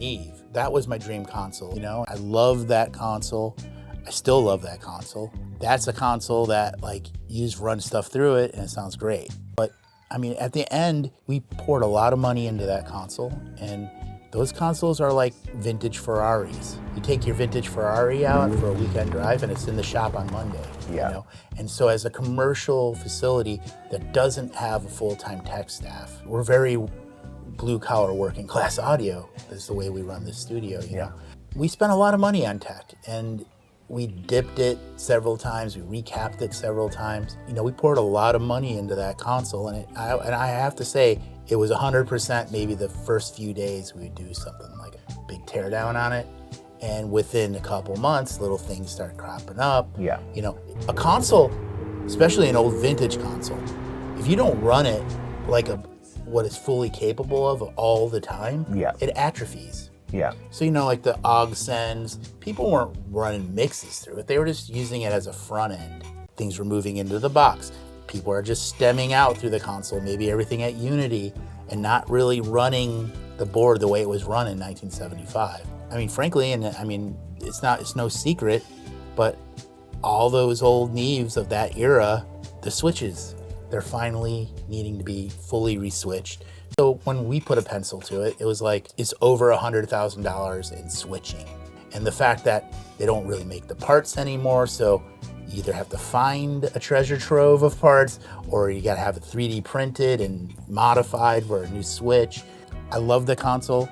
Neve. That was my dream console, you know? I love that console. I still love that console. That's a console that like you just run stuff through it and it sounds great. But I mean, at the end, we poured a lot of money into that console, and those consoles are like vintage Ferraris. You take your vintage Ferrari out for a weekend drive and it's in the shop on Monday, you know? And so as a commercial facility that doesn't have a full-time tech staff, we're very blue collar working class audio is the way we run this studio, you know? We spent a lot of money on tech, and we dipped it several times, we recapped it several times. You know, we poured a lot of money into that console, and I have to say, it was 100% maybe the first few days we would do something like a big teardown on it. And within a couple months, little things start cropping up. Yeah. You know, a console, especially an old vintage console, if you don't run it like what it's fully capable of all the time, it atrophies. Yeah. So, you know, like the aux sends, people weren't running mixes through it. They were just using it as a front end. Things were moving into the box. People are just stemming out through the console, maybe everything at Unity, and not really running the board the way it was run in 1975. I mean, frankly, and I mean, it's no secret, but all those old Neves of that era, the switches, they're finally needing to be fully reswitched. So when we put a pencil to it, it was like, it's over $100,000 in switching. And the fact that they don't really make the parts anymore, so you either have to find a treasure trove of parts, or you gotta have it 3D printed and modified for a new switch. I love the console.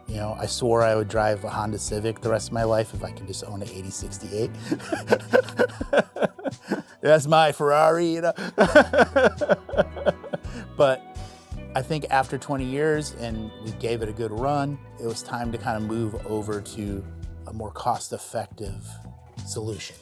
You know, I swore I would drive a Honda Civic the rest of my life if I could just own an 8068. That's my Ferrari, you know? But I think after 20 years and we gave it a good run, it was time to kind of move over to a more cost-effective solution.